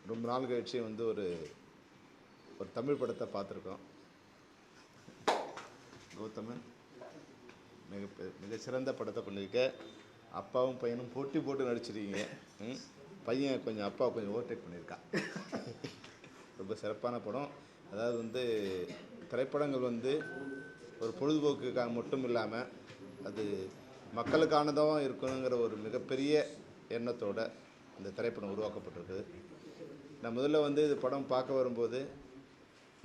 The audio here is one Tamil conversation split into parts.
ரொம்ப நாள் கழிச்சு வந்து ஒரு தமிழ் படத்தை பார்த்துருக்கோம். கௌதமன் மிகச்சிறந்த படத்தை பண்ணியிருக்க. அப்பாவும் பையனும் போட்டி போட்டு நடிச்சிருக்கீங்க. பையன் கொஞ்சம் அப்பா கொஞ்சம் ஓவர்டேக் பண்ணியிருக்கான். ரொம்ப சிறப்பான படம். அதாவது வந்து திரைப்படங்கள் வந்து ஒரு பொழுதுபோக்குக்காக மட்டும் இல்லாமல் அது மக்களுக்கானதாக இருக்கணுங்கிற ஒரு மிகப்பெரிய எண்ணத்தோடு இந்த திரைப்படம் உருவாக்கப்பட்டிருக்குது. நான் முதல்ல வந்து இது படம் பார்க்க வரும்போது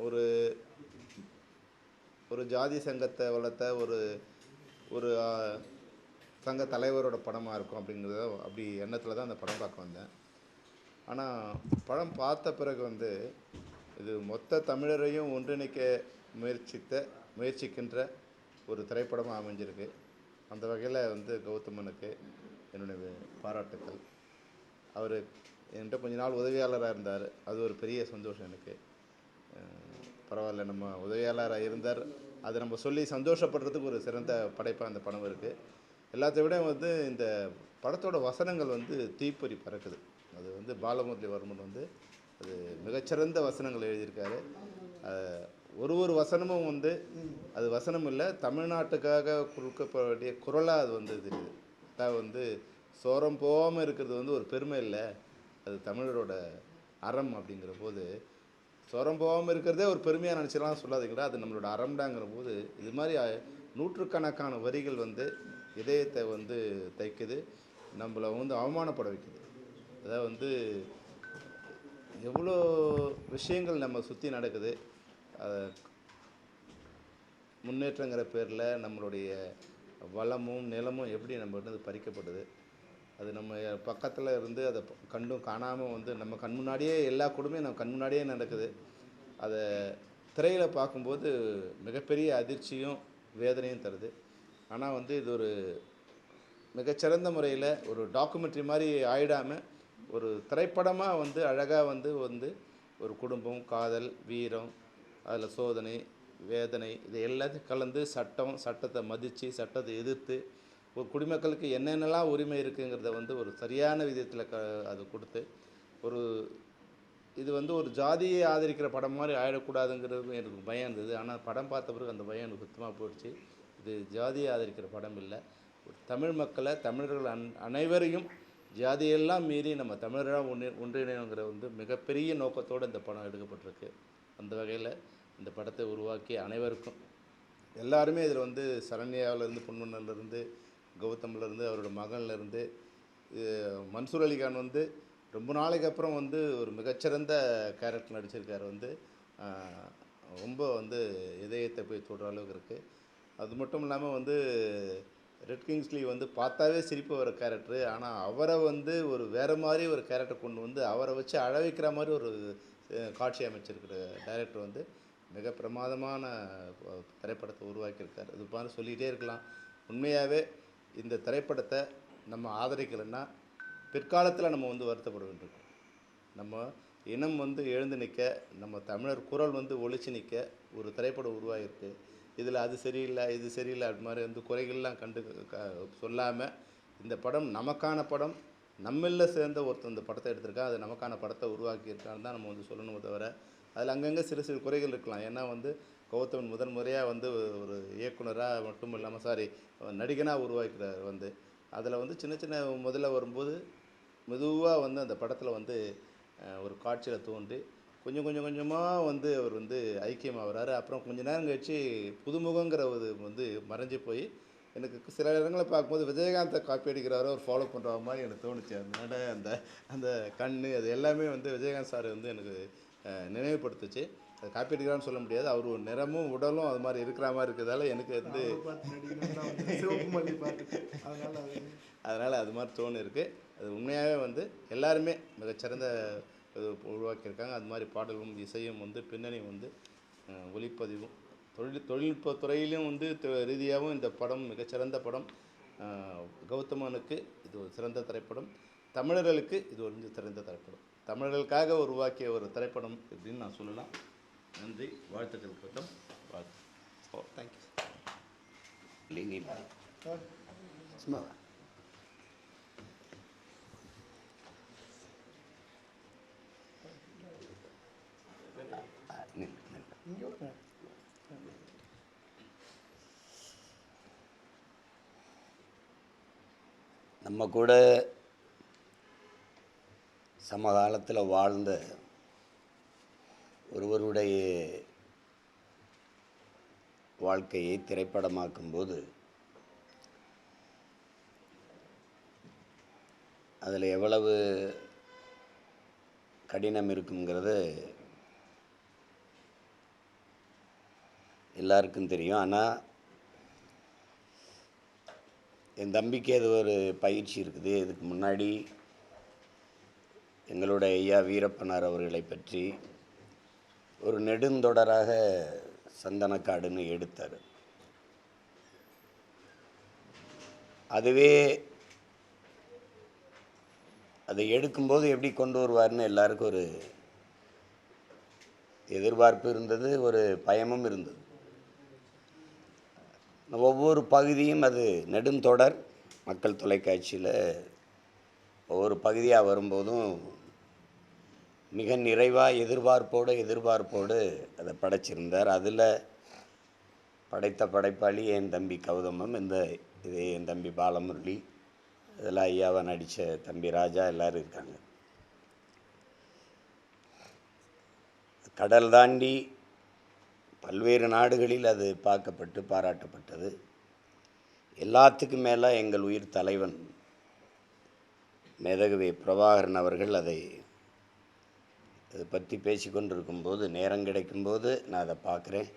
ஒரு ஒரு ஜாதி சங்கத்தை வளர்த்த ஒரு ஒரு சங்க தலைவரோட படமாக இருக்கும் அப்படிங்கிறத அப்படி எண்ணத்தில் தான் அந்த படம் பார்க்க வந்தேன். ஆனால் படம் பார்த்த பிறகு வந்து இது மொத்த தமிழரையும் ஒன்றிணைக்க முயற்சிக்கின்ற ஒரு திரைப்படமாக அமைஞ்சிருக்கு. அந்த வகையில் வந்து கௌதமனுக்கு என்னுடைய பாராட்டுக்கள். அவர் என்கிட்ட கொஞ்ச நாள் உதவியாளராக இருந்தார். அது ஒரு பெரிய சந்தோஷம் எனக்கு. பரவாயில்ல, நம்ம உதவியாளராக இருந்தார், அதை நம்ம சொல்லி சந்தோஷப்படுறதுக்கு ஒரு சிறந்த படைப்பாக அந்த படம் இருக்குது. எல்லாத்தை விட வந்து இந்த படத்தோட வசனங்கள் வந்து தீப்பொறி பறக்குது. அது வந்து பாலமுரளிவர்மன் வந்து அது மிகச்சிறந்த வசனங்கள் எழுதியிருக்காரு. ஒரு வசனமும் வந்து அது வசனம் இல்லை, தமிழ்நாட்டுக்காக கொடுக்கப்பட வேண்டிய குரலாக அது வந்து தெரியுது. அதான் வந்து சோரம் போகாமல் இருக்கிறது வந்து ஒரு பெருமை இல்லை, அது தமிழரோட அறம். அப்படிங்கிற போது சோரம் போகாமல் இருக்கிறதே ஒரு பெருமையாக நினச்சிலாம் சொல்லாதீங்களா, அது நம்மளோட அறம்டாங்கிற போது இது மாதிரி நூற்றுக்கணக்கான வரிகள் வந்து இதயத்தை வந்து தைக்குது, நம்மளை வந்து அவமானப்பட வைக்குது. அதாவது வந்து எவ்வளோ விஷயங்கள் நம்ம சுற்றி நடக்குது. முன்னேற்றங்கிற பேரில் நம்மளுடைய வளமும் நிலமும் எப்படி நம்மகிட்ட பறிக்கப்படுது. அது நம்ம பக்கத்தில் இருந்து அதை கண்டும் காணாமல் வந்து நம்ம கண் முன்னாடியே எல்லா கொடுமையும் நம்ம கண் முன்னாடியே நடக்குது. அதை திரையில் பார்க்கும்போது மிகப்பெரிய அதிர்ச்சியும் வேதனையும் தருது. ஆனால் வந்து இது ஒரு மிகச்சிறந்த முறையில் ஒரு டாக்குமெண்ட்ரி மாதிரி ஆயிடாமல் ஒரு திரைப்படமாக வந்து அழகாக வந்து ஒரு குடும்பம், காதல், வீரம், அதில் சோதனை, வேதனை, இது எல்லாத்தையும் கலந்து சட்டத்தை மதித்து சட்டத்தை எதிர்த்து ஒரு குடிமக்களுக்கு என்னென்னலாம் உரிமை இருக்குங்கிறத வந்து ஒரு சரியான விதத்தில் அது கொடுத்து ஒரு இது வந்து ஒரு ஜாதியை ஆதரிக்கிற படம் மாதிரி ஆகிடக்கூடாதுங்கிறது எனக்கு பயம் இருந்தது. ஆனால் படம் பார்த்த பிறகு அந்த பயம் எனக்கு சுத்தமாக போயிடுச்சு. இது ஜாதியை ஆதரிக்கிற படம் இல்லை, ஒரு தமிழ் மக்களை, தமிழர்கள் அனைவரையும் ஜாதியெல்லாம் மீறி நம்ம தமிழராக ஒன்றிணைங்கிற வந்து மிகப்பெரிய நோக்கத்தோடு இந்த படம் எடுக்கப்பட்டிருக்கு. அந்த வகையில் இந்த படத்தை உருவாக்கி அனைவருக்கும் எல்லாருமே இதில் வந்து சரண்யாவிலேருந்து, பொன்வண்ணன்லேருந்து, கௌதம்லேருந்து, அவரோட மகன்லேருந்து, மன்சூர் அலிகான் வந்து ரொம்ப நாளைக்கு அப்புறம் வந்து ஒரு மிகச்சிறந்த கேரக்டர் நடிச்சிருக்காரு. வந்து ரொம்ப வந்து இதயத்தை போய் தொடுற அளவுக்கு இருக்குது. அது மட்டும் இல்லாமல் வந்து ரெட் கிங்ஸ்லி வந்து பார்த்தாவே சிரிப்பு வர கேரக்டரு. ஆனால் அவரை வந்து ஒரு வேறு மாதிரி ஒரு கேரக்டர் கொண்டு வந்து அவரை வச்சு அழ வைக்கிற மாதிரி ஒரு காட்சி அமைச்சிருக்கிற டைரக்டர் வந்து மிக பிரமாதமான திரைப்படத்தை உருவாக்கியிருக்கார். இது மாதிரி சொல்லிகிட்டே இருக்கலாம். உண்மையாகவே இந்த திரைப்படத்தை நம்ம ஆதரிக்கலைன்னா பிற்காலத்தில் நம்ம வந்து வருத்தப்பட வேண்டியிருக்கோம். நம்ம இனம் வந்து எழுந்து நிற்க, நம்ம தமிழர் குரல் வந்து ஒழிச்சு நிற்க ஒரு திரைப்படம் உருவாகிருக்கு. இதில் அது சரியில்லை, இது சரியில்லை, அது மாதிரி வந்து குறைகள்லாம் சொல்லாமல் இந்த படம் நமக்கான படம், நம்மளில் சேர்ந்த ஒருத்தர் இந்த படத்தை எடுத்திருக்கா, அது நமக்கான படத்தை உருவாக்கியிருக்கான்னு தான் நம்ம வந்து சொல்லணுமே தவிர அதில் அங்கங்கே சிறு குறைகள் இருக்கலாம். ஏன்னா வந்து கௌதமன் முதன் முறையாக வந்து ஒரு இயக்குனராக மட்டும் இல்லாமல் நடிகனாக உருவாக்கிறார். வந்து அதில் வந்து சின்ன முதல்ல வரும்போது மெதுவாக வந்து அந்த படத்தில் வந்து ஒரு காட்சியில் தோன்றி கொஞ்சமாக வந்து அவர் வந்து ஐக்கியமாகறாரு. அப்புறம் கொஞ்சம் நேரம் கழிச்சு புதுமுகங்கிற ஒரு வந்து மறைஞ்சு போய் எனக்கு சில இடங்களை பார்க்கும்போது விஜயகாந்தை காப்பி அடிக்கிறாரோ ஒரு ஃபாலோ பண்ணுற மாதிரி எனக்கு தோணுச்சு. அதனால அந்த கண் அது எல்லாமே வந்து விஜயகாந்த் சார் வந்து எனக்கு நினைவுபடுத்துச்சு. அது காப்பி அடிக்கிறான்னு சொல்ல முடியாது, அவர் ஒரு நிறமும் உடலும் அது மாதிரி இருக்கிற மாதிரி இருக்கிறதால எனக்கு வந்து அதனால் அது மாதிரி தோணு இருக்குது. அது உண்மையாகவே வந்து எல்லாருமே மிகச்சிறந்த உருவாக்கியிருக்காங்க. அது மாதிரி பாடலும் இசையும் வந்து பின்னணியும் வந்து ஒளிப்பதிவும் தொழில்நுட்ப துறையிலும் வந்து ரீதியாகவும் இந்த படம் மிகச்சிறந்த படம். கௌதமனுக்கு இது ஒரு சிறந்த திரைப்படம், தமிழர்களுக்கு இது ஒரு சிறந்த திரைப்படம், தமிழர்களுக்காக உருவாக்கிய ஒரு திரைப்படம் அப்படின்னு நான் சொல்லலாம். நன்றி, வாழ்த்துக்கள் கௌதம், வாழ்த்து. தேங்க்யூ. நம்ம கூட சமகாலத்தில் வாழ்ந்த ஒருவருடைய வாழ்க்கையை திரைப்படமாக்கும்போது அதில் எவ்வளவு கடினம் இருக்குங்கிறது எல்லாருக்கும் தெரியும். ஆனால் என் தம்பிக்கு அது ஒரு பயிற்சி இருக்குது. இதுக்கு முன்னாடி எங்களுடைய ஐயா வீரப்பனார் அவர்களை பற்றி ஒரு நெடுந்தொடராக சந்தனக்காடுன்னு எடுத்தார். அதுவே அதை எடுக்கும்போது எப்படி கொண்டு வருவார்னு எல்லாருக்கும் ஒரு எதிர்பார்ப்பு இருந்தது, ஒரு பயமும் இருந்தது. ஒவ்வொரு பகுதியும் அது நெடுந்தொடர் மக்கள் தொலைக்காட்சியில் ஒவ்வொரு பகுதியாக வரும்போதும் மிக நிறைவாக எதிர்பார்ப்போடு அதை படைச்சிருந்தார். அதில் படைத்த படைப்பாளி என் தம்பி கௌதமம், இதே என் தம்பி பாலமுரளி, இதெல்லாம் ஐயாவை நடித்த தம்பி ராஜா எல்லோரும் இருக்காங்க. கடல் தாண்டி பல்வேறு நாடுகளில் அது பார்க்கப்பட்டு பாராட்டப்பட்டது. எல்லாத்துக்கும் மேலே எங்கள் உயிர் தலைவன் மேதகவி பிரபாகரன் அவர்கள் அதை பற்றி பேசிக்கொண்டிருக்கும்போது, நேரம் கிடைக்கும்போது நான் அதை பார்க்குறேன்.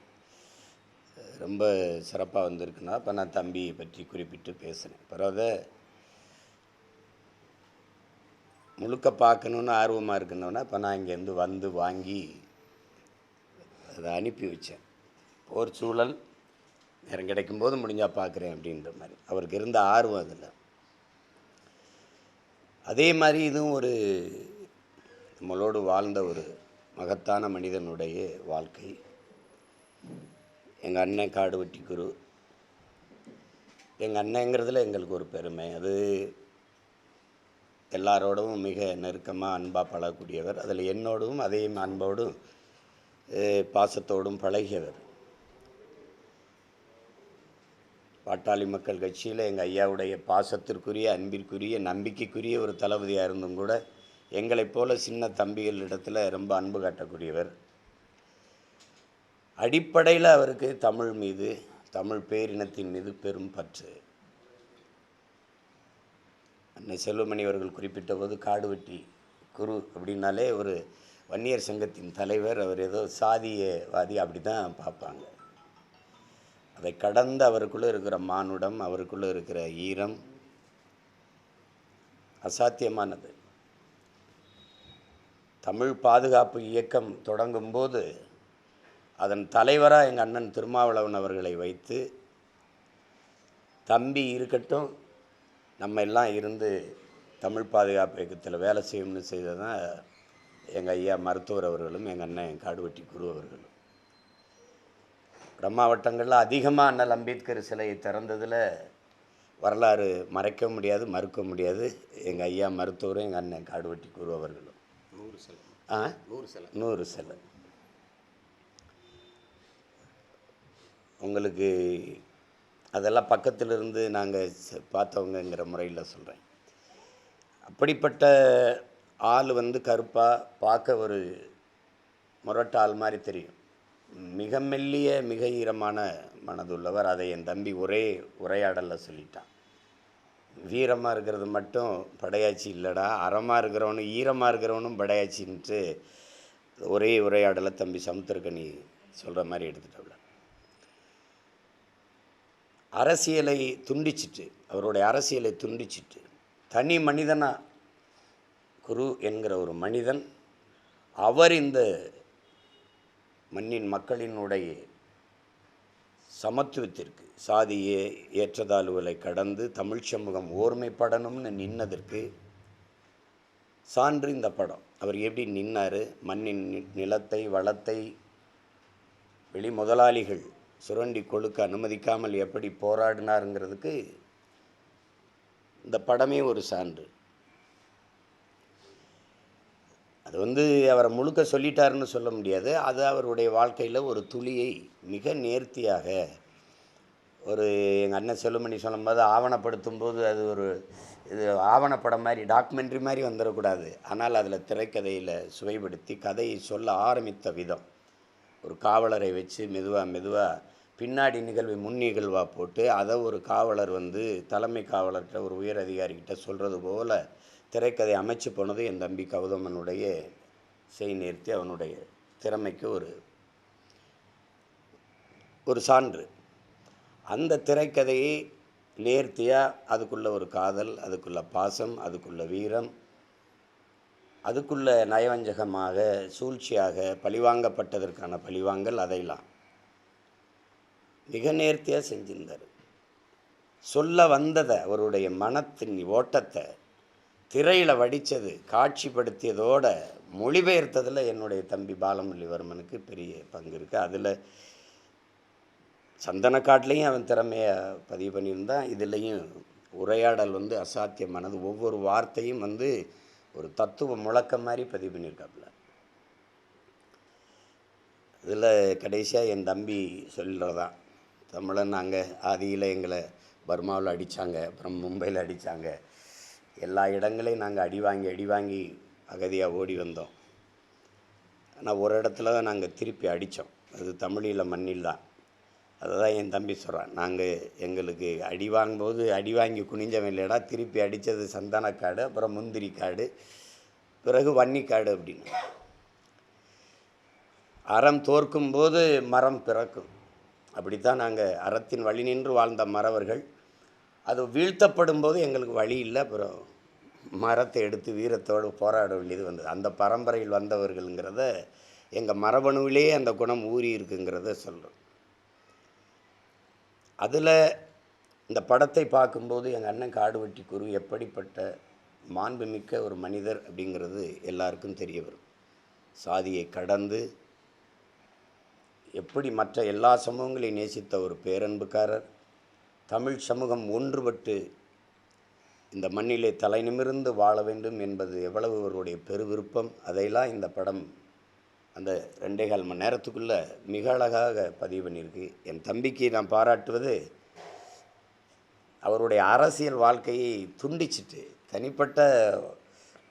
ரொம்ப சிறப்பாக வந்திருக்குன்னா அப்போ நான் தம்பியை பற்றி குறிப்பிட்டு பேசுகிறேன். அப்புறம் அதை முழுக்க பார்க்கணுன்னு ஆர்வமாக இருக்குன்னொன்னே அப்போ நான் இங்கேருந்து வந்து வாங்கி அதை அனுப்பி வச்சேன். போர் சூழல், நேரம் கிடைக்கும்போது முடிஞ்சால் பார்க்குறேன் அப்படின்ற மாதிரி அவருக்கு இருந்த ஆர்வம் அதில். அதே மாதிரி இதுவும் ஒரு நம்மளோடு வாழ்ந்த ஒரு மகத்தான மனிதனுடைய வாழ்க்கை. எங்கள் அண்ணன் காடுவெட்டி குரு, எங்கள் அண்ணங்கிறதுல எங்களுக்கு ஒரு பெருமை. அது எல்லாரோடவும் மிக நெருக்கமாக அன்பாக பழகக்கூடியவர். அதில் என்னோடும் அதே அன்போடும் பாசத்தோடும் பழகியவர். பாட்டாளி மக்கள் கட்சியில் எங்கள் ஐயாவுடைய பாசத்திற்குரிய, அன்பிற்குரிய, நம்பிக்கைக்குரிய ஒரு தளபதியாக இருந்தும் கூட எங்களைப் போல சின்ன தம்பிகளிடத்தில் ரொம்ப அன்பு காட்டக்கூடியவர். அடிப்படையில் அவருக்கு தமிழ் மீது, தமிழ் பேரினத்தின் மீது பெரும் பற்று. அன்னை செல்வமணி அவர்கள் குறிப்பிட்ட போது காடுவெட்டி குரு அப்படின்னாலே ஒரு வன்னியர் சங்கத்தின் தலைவர், அவர் ஏதோ சாதியவாதி அப்படி தான் பார்ப்பாங்க. அதை கடந்து அவருக்குள்ளே இருக்கிற மானுடம், அவருக்குள்ளே இருக்கிற ஈரம் அசாத்தியமானது. தமிழ் பாதுகாப்பு இயக்கம் தொடங்கும்போது அதன் தலைவராக எங்கள் அண்ணன் திருமாவளவன் அவர்களை வைத்து, தம்பி இருக்கட்டும் நம்ம எல்லாம் இருந்து தமிழ் பாதுகாப்பு இயக்கத்தில் வேலை செய்யணும்னு செய்ததான் எங்கள் ஐயா மருத்துவர் அவர்களும் எங்கள் அண்ணன் காடுவெட்டி குரு அவர்களும். வட மாவட்டங்களில் அதிகமாக அண்ணல் அம்பேத்கர் சிலையை திறந்ததில் வரலாறு மறைக்க முடியாது, மறுக்க முடியாது. எங்கள் ஐயா மருத்துவரும் எங்கள் அண்ணன் காடுவெட்டி குரு அவர்களும். 100 சிலை. உங்களுக்கு அதெல்லாம் பக்கத்திலிருந்து நாங்கள் பார்த்தவங்கங்கிற முறையில் சொல்கிறேன். அப்படிப்பட்ட ஆள் கருப்பாக பார்க்க ஒரு முரட்ட ஆள் மாதிரி தெரியும். மிக மெல்லிய, மிக ஈரமான மனதுள்ளவர். அதை என் தம்பி ஒரே உரையாடலில் சொல்லிட்டான். வீரமாக இருக்கிறது மட்டும் படையாச்சி இல்லைடா, அறமாக இருக்கிறவனும் ஈரமாக இருக்கிறவனும் படையாச்சின்ட்டு ஒரே உரையாடலை தம்பி சமுத்திரக்கனி சொல்கிற மாதிரி எடுத்துட்டவள. அரசியலை துண்டிச்சிட்டு, அவருடைய அரசியலை துண்டிச்சிட்டு தனி மனிதனாக குரு என்கிற ஒரு மனிதன், அவர் இந்த மண்ணின் மக்களினுடைய சமத்துவத்திற்கு, சாதிய ஏற்றத்தாழ்வுகளை கடந்து தமிழ் சமூகம் ஓர்மைப்படணும்னு நின்னதற்கு சான்று இந்த படம். அவர் எப்படி நின்னார், மண்ணின் நிலத்தை வளத்தை வெளி முதலாளிகள் சுரண்டி கொழுக்க அனுமதிக்காமல் எப்படி போராடினாருங்கிறதுக்கு இந்த படமே ஒரு சான்று. அது வந்து அவரை முழுக்க சொல்லிட்டாருன்னு சொல்ல முடியாது. அது அவருடைய வாழ்க்கையில் ஒரு துளியை மிக நேர்த்தியாக ஒரு எங்கள் அண்ணன் செல்லுமணி சொல்லும்போது ஆவணப்படுத்தும்போது அது ஒரு இது ஆவணப்படம் மாதிரி டாக்குமெண்ட்ரி மாதிரி வந்துடக்கூடாது. ஆனால் அதில் திரைக்கதையில் சுவைப்படுத்தி கதையை சொல்ல ஆரம்பித்த விதம் ஒரு காவலரை வச்சு மெதுவாக பின்னாடி நிகழ்வை முன் நிகழ்வாக போட்டு அதை ஒரு காவலர் வந்து தலைமை காவலர்கிட்ட ஒரு உயர் அதிகாரிகிட்ட சொல்கிறது போல் திரைக்கதை அமைச்சு போனது என் தம்பி கௌதமனுடைய நேர்த்தி அவனுடைய திறமைக்கு ஒரு சான்று. அந்த திரைக்கதையை நேர்த்தியாக அதுக்குள்ள ஒரு காதல், அதுக்குள்ள பாசம், அதுக்குள்ள வீரம், அதுக்குள்ள நயவஞ்சகமாக சூழ்ச்சியாக பழிவாங்கப்பட்டதற்கான பழிவாங்கல் அதையெல்லாம் மிக நேர்த்தியாக செஞ்சிருந்தார். சொல்ல வந்ததை அவருடைய மனத்தின் ஓட்டத்தை திரையில் வடித்தது காட்சிப்படுத்தியதோட மொழிபெயர்த்ததில் என்னுடைய தம்பி பாலமுரளிவர்மனுக்கு பெரிய பங்கு இருக்குது. அதில் சந்தனக்காட்டிலையும் அவன் திறமையை பதிவு பண்ணியிருந்தான். இதுலேயும் உரையாடல் வந்து அசாத்தியமானது. ஒவ்வொரு வார்த்தையும் வந்து ஒரு தத்துவ முழக்கம் மாதிரி பதிவு பண்ணியிருக்காப்புல. இதில் கடைசியாக என் தம்பி சொல்கிறதான் தமிழன் அங்கே ஆதியில் எங்களை பர்மாவில் அடித்தாங்க, அப்புறம் மும்பையில் அடித்தாங்க, எல்லா இடங்களையும் நாங்கள் அடி வாங்கி அகதியாக ஓடி வந்தோம். ஆனால் ஒரு இடத்துல தான் நாங்கள் திருப்பி அடித்தோம், அது தமிழில் மண்ணில் தான். அதை தான் என் தம்பி சொல்கிறான், நாங்கள் எங்களுக்கு அடி வாங்கி குனிஞ்சவன் இல்லைடா, திருப்பி அடித்தது சந்தனக்காடு, அப்புறம் முந்திரிக்காடு, பிறகு வன்னிக்காடு அப்படின்னு. அறம் தோற்கும்போது மரம் பிறக்கும். அப்படித்தான் நாங்கள் அறத்தின் வழி நின்று வாழ்ந்த மறவர்கள். அது வீழ்த்தப்படும் போது எங்களுக்கு வழி இல்லை, அப்புறம் மரத்தை எடுத்து வீரத்தோடு போராட வேண்டியது வந்தது. அந்த பரம்பரையில் வந்தவர்கள்ங்கிறத எங்கள் மரபணுவிலே அந்த குணம் ஊறி இருக்குங்கிறத சொல்கிறோம். அதில் இந்த படத்தை பார்க்கும்போது எங்கள் அண்ணன் காடுவெட்டி குரு எப்படிப்பட்ட மாண்புமிக்க ஒரு மனிதர் அப்படிங்கிறது எல்லாருக்கும் தெரிய வரும். சாதியை கடந்து எப்படி மற்ற எல்லா சமூகங்களையும் நேசித்த ஒரு பேரன்புக்காரர், தமிழ் சமூகம் ஒன்றுபட்டு இந்த மண்ணிலே தலை நிமிர்ந்து வாழ வேண்டும் என்பது எவ்வளவு அவருடைய பெருவிருப்பம், அதையெல்லாம் இந்த படம் அந்த 2.25 மணி நேரத்துக்குள்ளே மிக அழகாக பதிவு பண்ணியிருக்கு. என் தம்பிக்கு நான் பாராட்டுவது அவருடைய அரசியல் வாழ்க்கையை துண்டிச்சிட்டு தனிப்பட்ட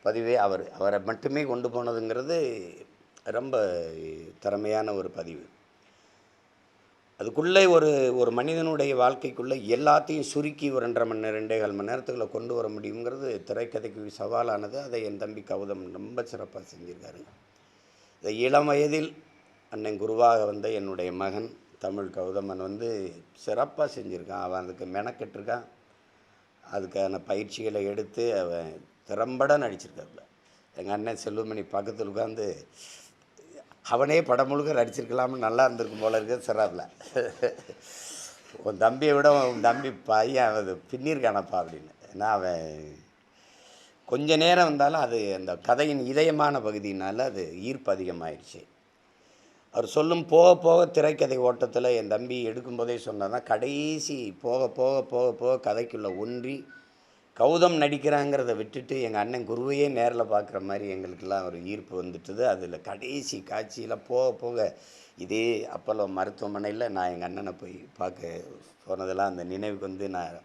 பதிவே அவரை மட்டுமே கொண்டு போனதுங்கிறது ரொம்ப திறமையான ஒரு பதிவு. அதுக்குள்ளே ஒரு மனிதனுடைய வாழ்க்கைக்குள்ளே எல்லாத்தையும் சுருக்கி ஒரு 2.5 மணி நேரம் 2.25 மணி நேரத்துக்குள்ளே கொண்டு வர முடியுங்கிறது திரைக்கதைக்கு சவாலானது. அதை என் தம்பி கௌதம் ரொம்ப சிறப்பாக செஞ்சுருக்காரு. இந்த இளம் வயதில் அண்ணன் குருவாக வந்த என்னுடைய மகன் தமிழ் கௌதமன் வந்து சிறப்பாக செஞ்சுருக்கான். அவன் அதுக்கு மெனக்கெட்டிருக்கான், அதுக்கான பயிற்சிகளை எடுத்து அவன் திறம்பட நடிச்சிருக்காப்புல. எங்கள் அண்ணன் செல்வமணி பக்கத்தில் உட்காந்து அவனே படம் முழுக்க நடிச்சிருக்கலாம்னு நல்லா இருந்திருக்கும் போல இருக்க சிறாப்புல. உன் தம்பியை விட உன் தம்பி பையன் அது பின்னிருக்கானப்பா அப்படின்னு. ஏன்னா அவன் கொஞ்ச நேரம் வந்தாலும் அது அந்த கதையின் இதயமான பகுதியினால் அது ஈர்ப்பு அதிகமாகிடுச்சு. அவர் சொல்லும் போக போக திரைக்கதை ஓட்டத்தில் என் தம்பி எடுக்கும்போதே சொன்னதான் கடைசி போக போக போக போக கதைக்குள்ளே ஒன்றி கௌதம் நடிக்கிறாங்கிறத விட்டுட்டு எங்கள் அண்ணன் குருவையே நேரில் பார்க்குற மாதிரி எங்களுக்கெல்லாம் ஒரு ஈர்ப்பு வந்துட்டுது. அதில் கடைசி காட்சியில் போக போக இதே அப்போலோ மருத்துவமனையில் நான் எங்கள் அண்ணனை போய் பார்க்க போனதெல்லாம் அந்த நினைவுக்கு வந்து நான்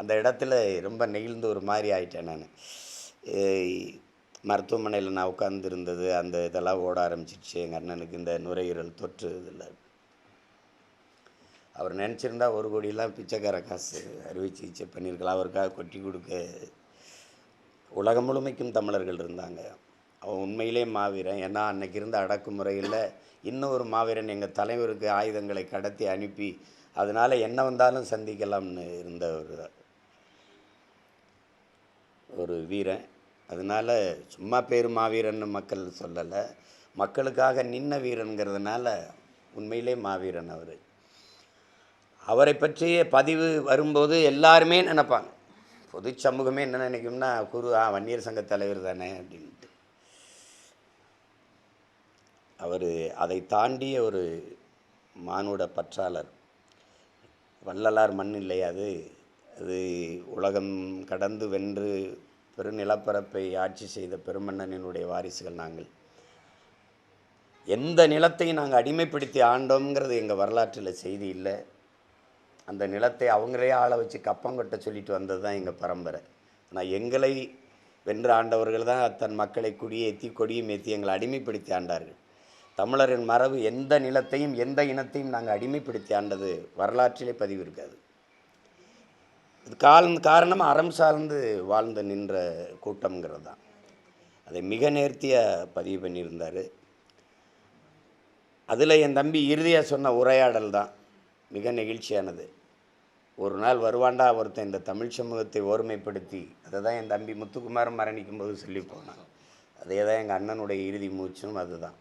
அந்த இடத்துல ரொம்ப நெகிழ்ந்து ஒரு மாதிரி ஆயிட்டேன். நான் மருத்துவமனையில் நான் உட்கார்ந்துருந்தது அந்த இதெல்லாம் ஓட ஆரம்பிச்சிடுச்சு. எங்கள் அண்ணனுக்கு இந்த நுரையீரல் தொற்று இதில் அவர் நினச்சிருந்தா 1 கோடியெலாம் பிச்சைக்கார காசு அறுவை சிகிச்சை பண்ணியிருக்கலாம். அவருக்காக கொட்டி கொடுக்க உலகம் முழுமைக்கும் தமிழர்கள் இருந்தாங்க. அவன் உண்மையிலே மாவீரன். ஏன்னா அன்னைக்கு இருந்த அடக்குமுறையில் இன்னொரு மாவீரன் எங்கள் தலைவருக்கு ஆயுதங்களை கடத்தி அனுப்பி அதனால் என்ன வந்தாலும் சந்திக்கலாம்னு இருந்த ஒரு வீரன். அதனால் சும்மா பேர் மாவீரன்னு மக்கள் சொல்லலை, மக்களுக்காக நின்ன வீரனுங்கிறதுனால உண்மையிலே மாவீரன் அவர். அவரை பற்றிய பதிவு வரும்போது எல்லாருமே நினைப்பாங்க, பொது சமூகமே என்ன நினைக்கும்னா குரு வன்னியர் சங்க தலைவர் தானே அப்படின்ட்டு. அவர் அதை தாண்டிய ஒரு மானுட பற்றாளர். வள்ளலார் மண் இல்லையா அது உலகம் கடந்து வென்று பெருநிலப்பரப்பை ஆட்சி செய்த பெருமன்னனினுடைய வாரிசுகள் நாங்கள். எந்த நிலத்தையும் நாங்கள் அடிமைப்படுத்தி ஆண்டோங்கிறது எங்கள் வரலாற்றில் செய்தி இல்லை. அந்த நிலத்தை அவங்களே ஆள வச்சு கப்பங்கொட்ட சொல்லிட்டு வந்தது தான் எங்கள் பரம்பரை. ஆனால் எங்களை வென்று ஆண்டவர்கள் தான் தன் மக்களை குடியேற்றி கொடியும் ஏற்றி எங்களை அடிமைப்படுத்தி ஆண்டார்கள். தமிழரின் மரபு எந்த நிலத்தையும் எந்த இனத்தையும் நாங்கள் அடிமைப்படுத்தி ஆண்டது வரலாற்றிலே பதிவு இருக்காது. இது காரணம் அறம் சார்ந்து வாழ்ந்து நின்ற கூட்டம்ங்கிறது தான். அதை மிக நேர்த்தியாக பதிவு பண்ணியிருந்தார். அதில் என் தம்பி இறுதியாக சொன்ன உரையாடல் தான் மிக நெகிழ்ச்சியானது. ஒரு நாள் வருவாண்டா ஒருத்தன் இந்த தமிழ் சமூகத்தை ஓர்மைப்படுத்தி, அதை தான் என் தம்பி முத்துக்குமாரன் மரணிக்கும் போது சொல்லி போனான். அதே தான் எங்கள் அண்ணனுடைய இறுதி மூச்சும் அதுதான்.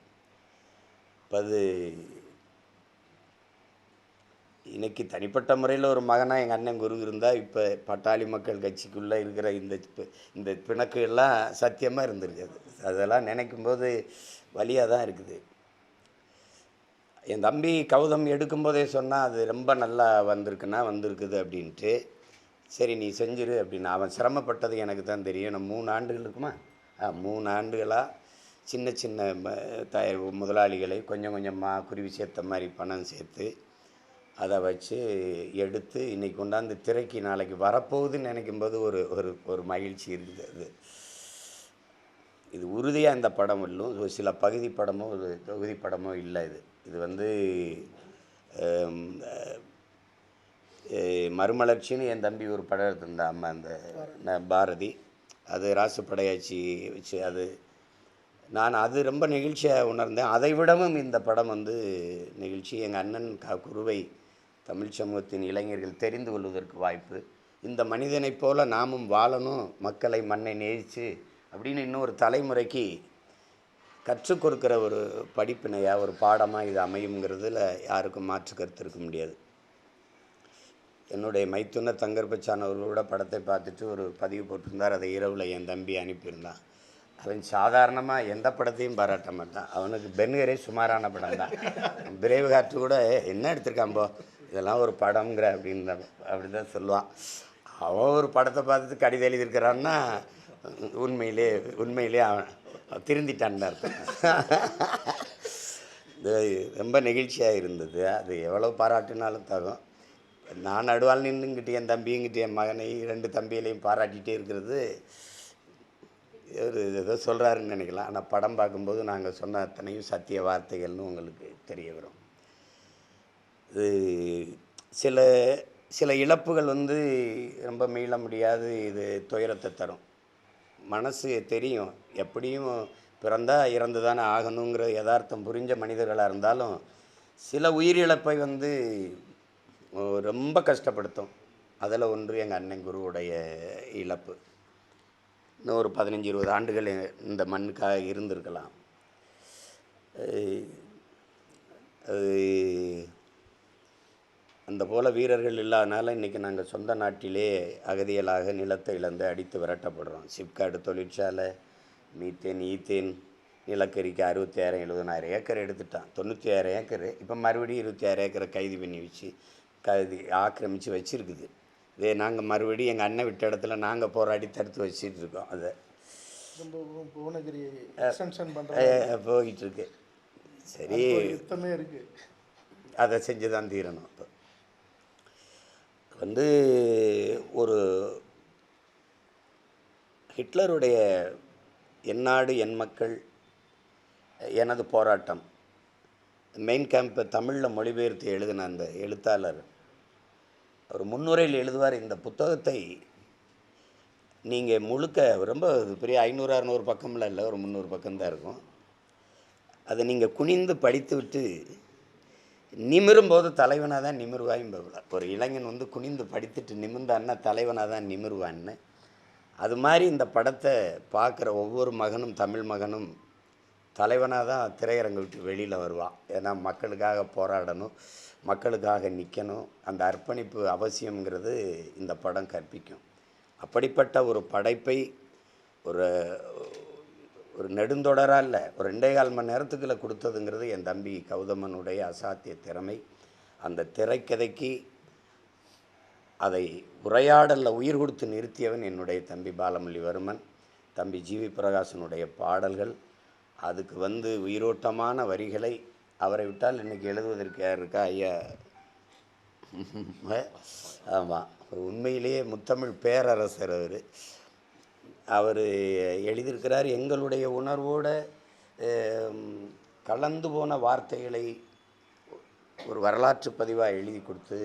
இப்போ அது இன்றைக்கி தனிப்பட்ட முறையில் ஒரு மகனாக எங்கள் அண்ணன் குரு இருந்தால் இப்போ பட்டாளி மக்கள் கட்சிக்குள்ளே இருக்கிற இந்த பிணக்குகள்லாம் சத்தியமாக இருந்திருக்காது. அதெல்லாம் நினைக்கும்போது வலியாக தான் இருக்குது. என் தம்பி கௌதம் எடுக்கும்போதே சொன்னால் அது ரொம்ப நல்லா வந்திருக்குது அப்படின்ட்டு. சரி நீ செஞ்சிரு அப்படின்னு. அவன் சிரமப்பட்டது எனக்கு தான் தெரியும். நான் 3 ஆண்டுகள் இருக்குமா 3 ஆண்டுகளாக சின்ன சின்ன முதலாளிகளை கொஞ்சம் கொஞ்சமாக குருவி சேர்த்த மாதிரி பணம் சேர்த்து அதை வச்சு எடுத்து இன்றைக்கி கொண்டாந்து திரைக்கு நாளைக்கு வரப்போகுதுன்னு நினைக்கும்போது ஒரு ஒரு ஒரு மகிழ்ச்சி இருக்குது. அது இது உறுதியாக இந்த படம் இல்லையும் ஒரு சில பகுதி படமோ ஒரு தொகுதி படமோ இல்லை. இது வந்து மறுமலர்ச்சின்னு என் தம்பி ஒரு படம் எடுத்திருந்தான் அம்மா அந்த பாரதி. அது ராசு படையாச்சி வச்சு அது ரொம்ப நெகிழ்ச்சியாக உணர்ந்தேன். அதை விடவும் இந்த படம் வந்து நிகழ்ச்சி. எங்கள் அண்ணன் குருவை தமிழ் சமூகத்தின் இளைஞர்கள் தெரிந்து கொள்வதற்கு வாய்ப்பு. இந்த மனிதனைப் போல நாமும் வாழணும், மக்களை மண்ணை நேசித்து அப்படின்னு இன்னொரு தலைமுறைக்கு கற்றுக் கொடுக்குற ஒரு படிப்பினையாக ஒரு பாடமாக இது அமையுங்கிறதுல யாருக்கும் மாற்று கருத்து இருக்க முடியாது. என்னுடைய மைத்துன தங்கர்பச்சான் அவர்களோட படத்தை பார்த்துட்டு ஒரு பதிவு போட்டிருந்தார். அதை இரவில் என் தம்பி அனுப்பியிருந்தான். அவன் சாதாரணமாக எந்த படத்தையும் பாராட்ட மாட்டான். அவனுக்கு பென்கரே சுமாரான படம் தான். பிரேவ் ஹார்ட் கூட என்ன எடுத்திருக்கான்போ இதெல்லாம் ஒரு படம்ங்கிற அப்படி தான் சொல்லுவான். அவன் ஒரு படத்தை பார்த்துட்டு கடிதம் எழுதியிருக்கிறான்னா உண்மையிலே அவன் திருந்திட்டான்னு அர்த்தம். இது ரொம்ப நெகிழ்ச்சியாக இருந்தது. அது எவ்வளோ பாராட்டினாலும் தகும். நான் நடுவால் நின்றுங்கிட்டு என் தம்பிங்கிட்டு என் மகனை 2 தம்பிகளையும் பாராட்டிகிட்டே இருக்கிறது ஏதோ சொல்கிறாருன்னு நினைக்கலாம். ஆனால் படம் பார்க்கும்போது நாங்கள் சொன்ன அத்தனையும் சத்திய வார்த்தைகள்னு உங்களுக்கு தெரிய வரும். இது சில இழப்புகள் வந்து ரொம்ப மீள முடியாது. இது துயரத்தை தரும். மனசு தெரியும் எப்படியும் பிறந்தால் இறந்து தானே ஆகணுங்கிற யதார்த்தம் புரிஞ்ச மனிதர்களாக இருந்தாலும் சில உயிரிழப்பை வந்து ரொம்ப கஷ்டப்படுத்தும். அதில் ஒன்று எங்கள் அண்ணன் குருவுடைய இழப்பு. இன்னும் ஒரு 15-20 ஆண்டுகள் இந்த மண்ணுக்காக இருந்திருக்கலாம். அது அந்த போல் வீரர்கள் இல்லாதனால இன்றைக்கி நாங்கள் சொந்த நாட்டிலே அகதிகளாக நிலத்தை இழந்து அடித்து விரட்டப்படுறோம். சிப்காடு தொழிற்சாலை, மீத்தேன் ஈத்தேன் நிலக்கரிக்கு 66,000-70,000 ஏக்கர் எடுத்துட்டான். 96 ஏக்கர் இப்போ மறுபடியும் 26 ஏக்கரை கைது பண்ணி வச்சு ஆக்கிரமித்து வச்சுருக்குது. இதே நாங்கள் மறுபடியும் எங்கள் அண்ணன் விட்ட இடத்துல நாங்கள் போராடி தடுத்து வச்சுட்டு இருக்கோம். அதை புவனகிரி போயிட்டுருக்கு. சரி இருக்குது, அதை செஞ்சு தான் தீரணும். இப்போ வந்து ஒரு ஹிட்லருடைய என் நாடு என் மக்கள் எனது போராட்டம் மெயின் கேம்பை தமிழில் மொழிபெயர்த்து எழுதின அந்த எழுத்தாளர் ஒரு முன்னுரையில் எழுதுவார். இந்த புத்தகத்தை நீங்கள் முழுக்க ரொம்ப பெரிய 500-600 பக்கம்லாம் இல்லை, ஒரு 300 பக்கம்தான் இருக்கும். அதை நீங்கள் குனிந்து படித்து விட்டு நிமிரும்போது தலைவனாக தான் நிமிருவாயும் போகல. ஒரு இளைஞன் வந்து குனிந்து படித்துட்டு நிமிர்ந்தான்னா தலைவனாக தான் நிமிருவான்னு. அது மாதிரி இந்த படத்தை பார்க்குற ஒவ்வொரு மகனும் தமிழ் மகனும் தலைவனாக தான் திரையரங்கை விட்டு வெளியில் வருவான். ஏன்னா மக்களுக்காக போராடணும், மக்களுக்காக நிற்கணும். அந்த அர்ப்பணிப்பு அவசியங்கிறது இந்த படம் கற்பிக்கும். அப்படிப்பட்ட ஒரு படைப்பை ஒரு நெடுந்தொடராக இல்லை, ஒரு 2.25 மணி நேரத்துக்குள்ளே கொடுத்ததுங்கிறது என் தம்பி கௌதமனுடைய அசாத்திய திறமை. அந்த திரைக்கதைக்கு அதை உரையாடலில் உயிர் கொடுத்து நிறுத்தியவன் என்னுடைய தம்பி பாலமுரளிவர்மன். தம்பி ஜிவி பிரகாசனுடைய பாடல்கள், அதுக்கு உயிரோட்டமான வரிகளை அவரை விட்டால் இன்றைக்கி எழுதுவதற்கு யார் இருக்கா? ஐயா. ஆமாம், உண்மையிலேயே முத்தமிழ் பேரரசர் அவர். அவர் எழுதியிருக்கிறார். எங்களுடைய உணர்வோடு கலந்து போன வார்த்தைகளை ஒரு வரலாற்று பதிவாக எழுதி கொடுத்து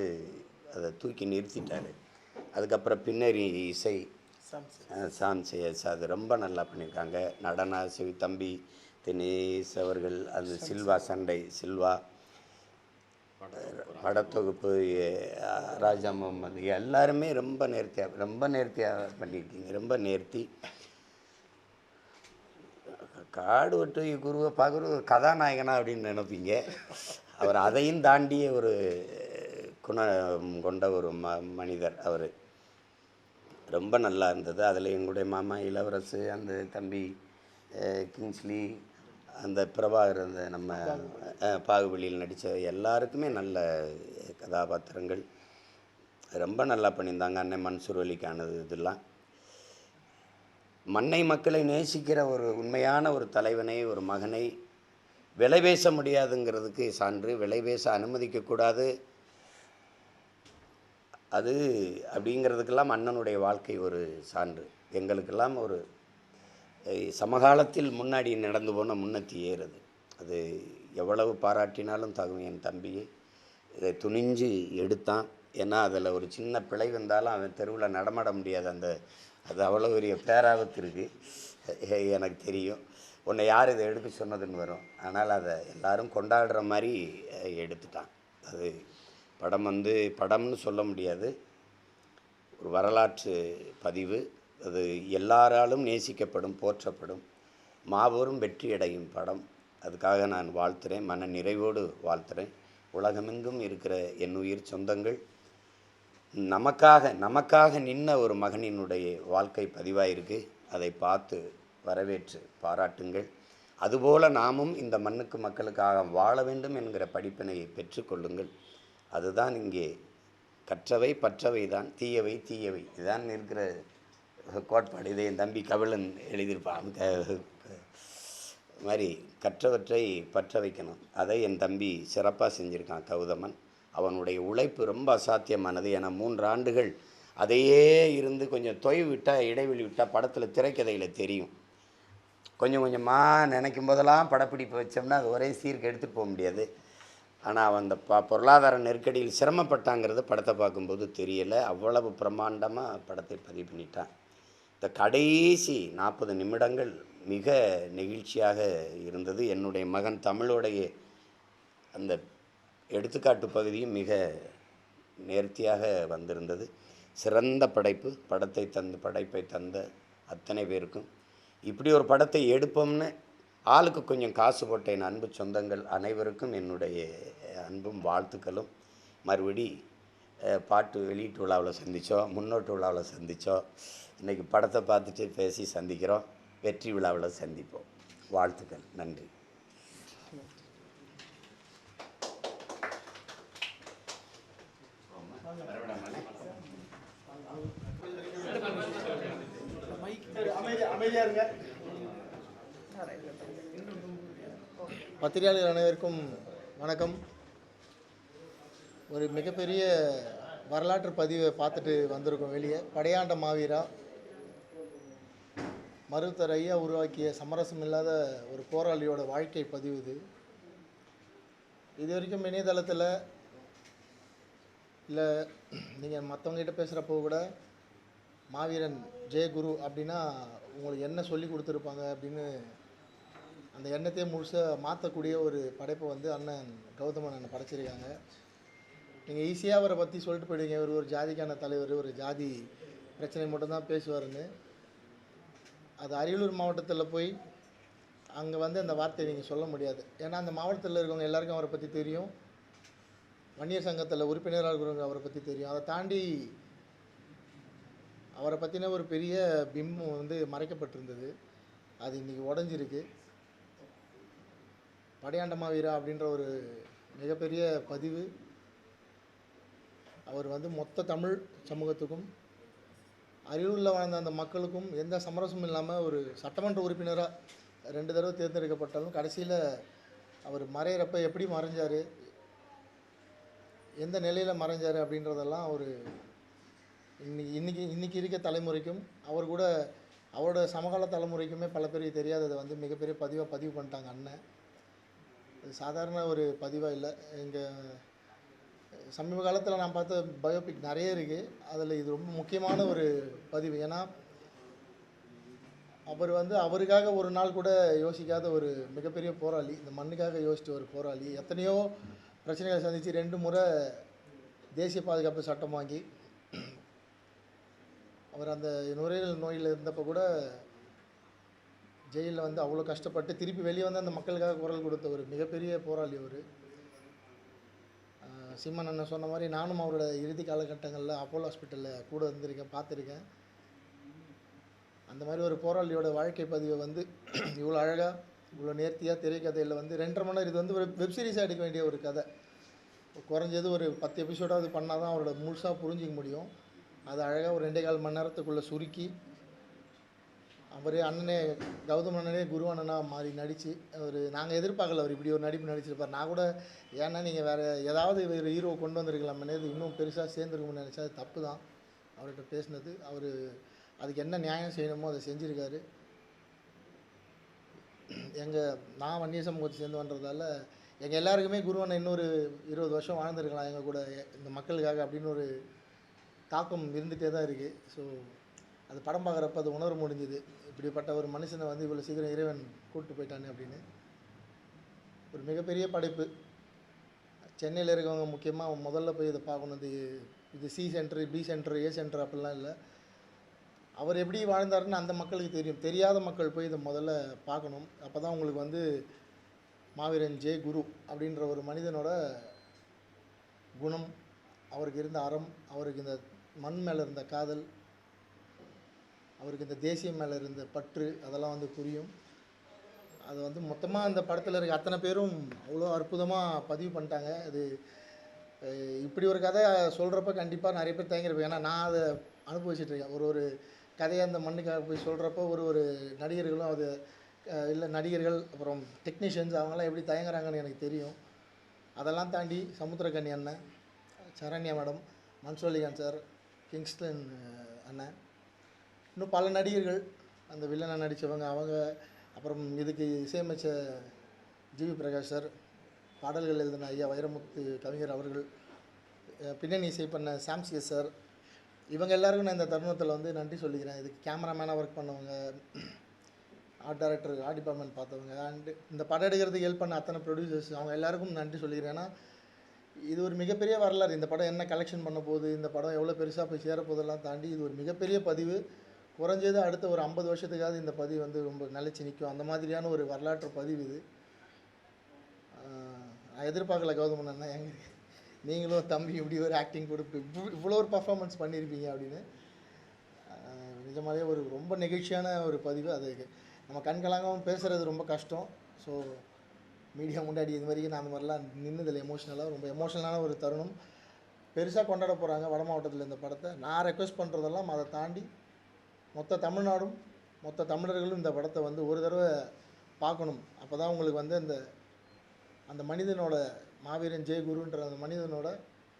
அதை தூக்கி நிறுத்திட்டார். அதுக்கப்புறம் பின்னணி இசை சாம்சேஸ் அது ரொம்ப நல்லா பண்ணியிருக்காங்க. நடனாசிவி தம்பி தினேஷ் அவர்கள், அது சில்வா சண்டை சில்வா படத்தொகுப்பு ராஜா முகமது எல்லாருமே ரொம்ப நேர்த்தியாக பண்ணியிருக்கீங்க. ரொம்ப நேர்த்தி. காடு வெட்டு குருவை பார்க்குற கதாநாயகனா அப்படின்னு நினைப்பீங்க. அவர் அதையும் தாண்டிய ஒரு குணம் கொண்ட ஒரு மனிதர் அவர். ரொம்ப நல்லா இருந்தது. அதில் எங்களுடைய மாமா இளவரசு, அந்த தம்பி கிங்ஸ்லி, அந்த பிரபாகர், அந்த நம்ம பாகுபலியில் நடித்த எல்லாருக்குமே நல்ல கதாபாத்திரங்கள் ரொம்ப நல்லா பண்ணியிருந்தாங்க. அண்ணன் மன்சூர் அலிக்கானது இதெல்லாம் மண்ணை மக்களை நேசிக்கிற ஒரு உண்மையான ஒரு தலைவனை, ஒரு மகனை விலை பேச முடியாதுங்கிறதுக்கு சான்று. விலை பேச அனுமதிக்கக்கூடாது அது அப்படிங்கிறதுக்கெல்லாம் அண்ணனுடைய வாழ்க்கை ஒரு சான்று. எங்களுக்கெல்லாம் ஒரு சமகாலத்தில் முன்னாடி நடந்து போன முன்னத்தி ஏறுது. அது எவ்வளவு பாராட்டினாலும் தகும். என் தம்பியை இதை துணிஞ்சு எடுத்தான். ஏன்னா அதில் ஒரு சின்ன பிழை வந்தாலும் அவன் தெருவில் நடமாட முடியாது. அது அவ்வளோ பெரிய பேராபத்து இருக்குது. எனக்கு தெரியும். உன்னை யார் இதை எடுக்க சொன்னதுன்னு வரும். ஆனால் அதை எல்லாரும் கொண்டாடுற மாதிரி எடுத்துட்டான். அது படம்னு சொல்ல முடியாது, ஒரு வரலாற்று பதிவு. அது எல்லாராலும் நேசிக்கப்படும், போற்றப்படும், மாபெரும் வெற்றியடையும் படம். அதுக்காக நான் வாழ்த்துறேன், மன நிறைவோடு வாழ்த்துறேன். உலகமெங்கும் இருக்கிற என் உயிர் சொந்தங்கள், நமக்காக நின்ன ஒரு மகனினுடைய வாழ்க்கை பதிவாயிருக்கு. அதை பார்த்து வரவேற்று பாராட்டுங்கள். அதுபோல் நாமும் இந்த மண்ணுக்கு மக்களுக்காக வாழ வேண்டும் என்கிற படிப்பினையை பெற்றுக்கொள்ளுங்கள். அதுதான் இங்கே கற்றவை பற்றவை தான், தீயவை இதுதான் இருக்கிற கோட்பாடு. இதை என் தம்பி கபிலன் எழுதியிருப்பான். மாதிரி கற்றவற்றை பற்ற வைக்கணும். அதை என் தம்பி சிறப்பாக செஞ்சுருக்கான் கௌதமன். அவனுடைய உழைப்பு ரொம்ப அசாத்தியமானது. ஏன்னா 3 ஆண்டுகள் அதையே இருந்து கொஞ்சம் தொய்வு விட்டால், இடைவெளி விட்டால் படத்தில் திரைக்கதையில் தெரியும். கொஞ்சம் கொஞ்சமாக நினைக்கும் போதெல்லாம் படப்பிடிப்பு வச்சோம்னா அது ஒரே சீர்க்கு எடுத்துகிட்டு போக முடியாது. ஆனால் அவன் அந்த பொருளாதார நெருக்கடியில் சிரமப்பட்டாங்கிறது படத்தை பார்க்கும்போது தெரியலை. அவ்வளவு பிரம்மாண்டமாக படத்தை பதிவு பண்ணிட்டான். இந்த கடைசி 40 நிமிடங்கள் மிக நெகிழ்ச்சியாக இருந்தது. என்னுடைய மகன் தமிழோடைய அந்த எடுத்துக்காட்டு பகுதியும் மிக நேர்த்தியாக வந்திருந்தது. சிறந்த படைப்பு. படைப்பை தந்த அத்தனை பேருக்கும், இப்படி ஒரு படத்தை எடுப்போம்னு ஆளுக்கு கொஞ்சம் காசு போட்ட என் அன்பு சொந்தங்கள் அனைவருக்கும் என்னுடைய அன்பும் வாழ்த்துக்களும். மறுபடி பாட்டு வெளியீட்டு விழாவில் சந்தித்தோம், முன்னோட்டு விழாவில் சந்தித்தோம். இன்றைக்கி படத்தை பார்த்துட்டு பேசி சந்திக்கிறோம். வெற்றி விழாவில் சந்திப்போம். வாழ்த்துக்கள். நன்றி. பத்திரிகையாளர் அனைவருக்கும் வணக்கம். ஒரு மிகப்பெரிய வரலாற்று பதிவை பார்த்துட்டு வந்திருக்கோம் வெளியே. படையாண்ட மாவீரா, மருத்துவர் ஐயா உருவாக்கிய சமரசம் இல்லாத ஒரு போராளியோட வாழ்க்கை பதிவு இது வரைக்கும் இணையதளத்தில் இல்லை நீங்கள் மற்றவங்ககிட்ட பேசுகிறப்போ கூட மாவீரன் ஜெயகுரு அப்படின்னா உங்களுக்கு என்ன சொல்லி கொடுத்துருப்பாங்க அப்படின்னு அந்த எண்ணத்தையே முழுசாக மாற்றக்கூடிய ஒரு படைப்பை அண்ணன் கௌதமன் அண்ணன் படைச்சிருக்காங்க. நீங்கள் ஈஸியாக அவரை பற்றி சொல்லிட்டு போயிடுவீங்க, ஒரு ஜாதிக்கான தலைவர், ஒரு ஜாதி பிரச்சனை மட்டும்தான் பேசுவாருன்னு. அது அரியலூர் மாவட்டத்தில் போய் அங்கே அந்த வார்த்தையை நீங்கள் சொல்ல முடியாது. ஏன்னா அந்த மாவட்டத்தில் இருக்கவங்க எல்லாருக்கும் அவரை பற்றி தெரியும். வன்னியர் சங்கத்தில் உறுப்பினராக இருக்கிறவங்க அவரை பற்றி தெரியும். அதை தாண்டி அவரை பற்றின ஒரு பெரிய பிம்பம் மறைக்கப்பட்டிருந்தது. அது இன்றைக்கி உடஞ்சிருக்கு. படையாண்ட மாவீரா அப்படின்ற ஒரு மிகப்பெரிய பதிவு அவர் வந்து மொத்த தமிழ் சமூகத்துக்கும் அரியலூரில் வாழ்ந்த அந்த மக்களுக்கும் எந்த சமரசமும் இல்லாமல் ஒரு சட்டமன்ற உறுப்பினராக 2 தடவை தேர்ந்தெடுக்கப்பட்டாலும் கடைசியில் அவர் மறையிறப்ப எப்படி மறைஞ்சார், எந்த நிலையில் மறைஞ்சார் அப்படின்றதெல்லாம் ஒரு இன்னைக்கு இருக்க தலைமுறைக்கும் அவர் கூட அவரோட சமகால தலைமுறைக்குமே பல பேருக்கு தெரியாததை வந்து மிகப்பெரிய பதிவு பண்ணிட்டாங்க அண்ணன். இது சாதாரண ஒரு பதிவாக இல்லை. எங்கள் சமீப காலத்தில் நான் பார்த்த பயோபிக் நிறைய இருக்குது, அதில் இது ரொம்ப முக்கியமான ஒரு பதிவு. ஏன்னா அவர் வந்து அவருக்காக ஒரு நாள் கூட யோசிக்காத ஒரு மிகப்பெரிய போராளி, இந்த மண்ணுக்காக யோசித்த ஒரு போராளி. எத்தனையோ பிரச்சனைகளை சந்தித்து 2 முறை தேசிய பாதுகாப்பு சட்டம் வாங்கி அவர் அந்த நுரையீரல் நோயில் இருந்தப்போ கூட ஜெயிலில் வந்து அவ்வளோ கஷ்டப்பட்டு திருப்பி வெளியே வந்து அந்த மக்களுக்காக குரல் கொடுத்த ஒரு மிகப்பெரிய போராளி அவர். சீமான் அண்ணன் சொன்ன மாதிரி நானும் அவரோட இறுதி காலகட்டங்களில் அப்போலோ ஹாஸ்பிட்டலில் கூட இருந்திருக்கேன், பார்த்துருக்கேன். அந்த மாதிரி ஒரு போராளியோட வாழ்க்கை பதிவை வந்து இவ்வளோ அழகாக இவ்வளோ நேர்த்தியாக திரைக்கதையில் வந்து 2.5 மணி நேரம், இது வந்து ஒரு வெப்சீரிஸாக எடுக்க வேண்டிய ஒரு கதை. குறைஞ்சது ஒரு 10 எபிசோடாவது பண்ணால் தான் அவரோட முழுசாக புரிஞ்சிக்க முடியும். அது அழகாக ஒரு 2.25 மணி நேரத்துக்குள்ளே சுருக்கி அவரே அண்ணனே கௌதம் அண்ணனே குரு அண்ணனாக மாறி நடித்து ஒரு நாங்கள் எதிர்பார்க்கல அவர் இப்படி ஒரு நடிப்பு நடிச்சிருப்பார். நான் கூட ஏன்னா நீங்கள் வேறு ஏதாவது ஒரு ஹீரோ கொண்டு வந்திருக்கலாமே, இது இன்னும் பெருசாக சேர்ந்துருக்கும்னு நினச்சா அது தப்பு தான். அவர்கிட்ட பேசினது அவர் அதுக்கு என்ன நியாயம் செய்யணுமோ அதை செஞ்சுருக்காரு. நான் வன்னிய சமூகத்தை சேர்ந்து வந்ததால் எங்கள் எல்லாருக்குமே குரு அண்ணன் இன்னொரு 20 வருஷம் வாழ்ந்துருக்கலாம் எங்கள் கூட இந்த மக்களுக்காக அப்படின்னு ஒரு தாக்கம் இருந்துகிட்டே தான் இருக்குது. ஸோ அது படம் பார்க்குறப்ப அது உணர முடிஞ்சுது, இப்படிப்பட்ட ஒரு மனுஷனை வந்து இவ்வளோ சீக்கிரம் இறைவன் கூப்பிட்டு போயிட்டானே அப்படின்னு. ஒரு மிகப்பெரிய படைப்பு. சென்னையில் இருக்கவங்க முக்கியமாக முதல்ல போய் இதை பார்க்கணும். இது C centre, B centre, A centre அப்படிலாம் இல்லை. அவர் எப்படி வாழ்ந்தாருன்னு அந்த மக்களுக்கு தெரியும். தெரியாத மக்கள் போய் இதை முதல்ல பார்க்கணும். அப்போ தான் உங்களுக்கு வந்து மாவீரன் ஜே குரு அப்படின்ற ஒரு மனிதனோட குணம், அவருக்கு இருந்த அறம், அவருக்கு இந்த மண் மேலே இருந்த காதல், அவருக்கு இந்த தேசியம் மேலே இருந்த பற்று, அதெல்லாம் வந்து புரியும். அது வந்து மொத்தமாக அந்த படத்தில் இருக்க அத்தனை பேரும் அவ்வளோ அற்புதமாக பதிவு பண்ணிட்டாங்க. அது இப்படி ஒரு கதை சொல்கிறப்ப கண்டிப்பாக நிறைய பேர் தயங்கிருப்பேன். ஏன்னா நான் அதை அனுபவிச்சிட்ருக்கேன். ஒரு கதையை அந்த மண்ணுக்காக போய் சொல்கிறப்போ ஒரு நடிகர்களும் அது இல்லை நடிகர்கள் அப்புறம் டெக்னீஷியன்ஸ் அவங்களாம் எப்படி தயங்குறாங்கன்னு எனக்கு தெரியும். அதெல்லாம் தாண்டி சமுத்திரக்கனி அண்ணன், சரண்யா மேடம், மன்சூலிகான் சார், கிங்ஸ்டன் அண்ணன், இன்னும் பல நடிகர்கள் அந்த வில்லனை நடித்தவங்க அவங்க, அப்புறம் இதுக்கு இசையமைச்ச ஜிவி பிரகாஷ் சார், பாடல்கள் எழுதின ஐயா வைரமுத்து கவிஞர் அவர்கள், பின்னணி இசை பண்ண சாம்சியஸ் சார், இவங்க எல்லாருக்கும் நான் இந்த தருணத்தில் வந்து நன்றி சொல்லிக்கிறேன். இதுக்கு கேமராமேனாக ஒர்க் பண்ணவங்க, ஆர்ட் டைரக்டர், ஆர்ட் டிபார்ட்மெண்ட் பார்த்தவங்க, அண்டு இந்த படம் எடுக்கிறதுக்கு ஹெல்ப் பண்ண அத்தனை ப்ரொடியூசர்ஸ், அவங்க எல்லாருக்கும் நன்றி சொல்லிக்கிறேன். ஏன்னா இது ஒரு மிகப்பெரிய வரலாறு. இந்த படம் என்ன கலெக்ஷன் பண்ண போகுது, இந்த படம் எவ்வளோ பெருசாக போய் சேரப்போதெல்லாம் தாண்டி இது ஒரு மிகப்பெரிய பதிவு. குறைஞ்சது அடுத்த ஒரு 50 வருஷத்துக்காவது இந்த பதிவு வந்து ரொம்ப நிலைச்சி நிற்கும். அந்த மாதிரியான ஒரு வரலாற்று பதிவு இது. நான் எதிர்பார்க்கல கௌதம் அண்ணன் நீங்களும் தம்பி இப்படி ஒரு ஆக்டிங் கொடுத்து இவ்வளோ ஒரு பர்ஃபார்மன்ஸ் பண்ணியிருப்பீங்க அப்படின்னு. நிஜமாகவே ஒரு ரொம்ப நெகிழ்ச்சியான ஒரு பதிவு. அது நம்ம கண்களாகவும் பேசுகிறது ரொம்ப கஷ்டம். ஸோ மீடியா முன்னாடி இது வரைக்கும் நான் அந்த மாதிரிலாம் நின்னதில்லை. ரொம்ப எமோஷனலான ஒரு தருணம். பெருசாக கொண்டாட போகிறாங்க வட மாவட்டத்தில் இந்த படத்தை. நான் ரெக்வெஸ்ட் பண்ணுறதெல்லாம் அதை தாண்டி மொத்த தமிழ்நாடும் மொத்த தமிழர்களும் இந்த படத்தை வந்து ஒரு தடவை பார்க்கணும். அப்போ தான் உங்களுக்கு வந்து அந்த மனிதனோட மாவீரன் ஜெய குருன்ற அந்த மனிதனோட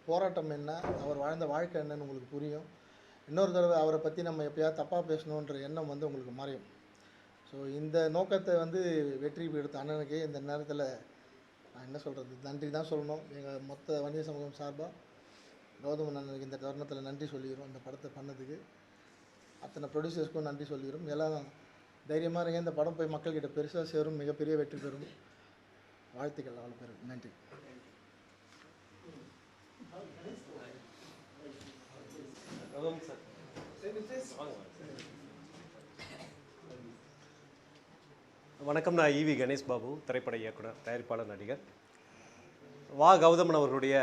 போராட்டம் என்ன, அவர் வாழ்ந்த வாழ்க்கை என்னன்னு உங்களுக்கு புரியும். இன்னொரு தடவை அவரை பற்றி நம்ம எப்போயாவது தப்பாக பேசணுன்ற எண்ணம் வந்து உங்களுக்கு மறையும். ஸோ இந்த நோக்கத்தை வந்து வெற்றி எடுத்த அண்ணனுக்கு இந்த நேரத்தில் நான் என்ன சொல்கிறது, நன்றி தான் சொல்லணும். எங்கள் மொத்த வன்னிய சமூகம் சார்பாக கௌதம் அண்ணனுக்கு இந்த தருணத்தில் நன்றி சொல்லிக்கிறோம். இந்த படத்தை பண்ணதுக்கு அத்தனை ப்ரொடியூசர்ஸ்க்கும் நன்றி சொல்லிக்கிறோம். எல்லாம் தைரியமாக இருங்க, இந்த படம் போய் மக்கள்கிட்ட பெருசாக சேரும், மிகப்பெரிய வெற்றி பெறும். வாழ்த்துக்கள் அவ்வளோ பேருக்கு. நன்றி. வணக்கம். நான் ஈவி கணேஷ் பாபு, திரைப்பட இயக்குனர், தயாரிப்பாளர், நடிகர். வா கௌதமன் அவர்களுடைய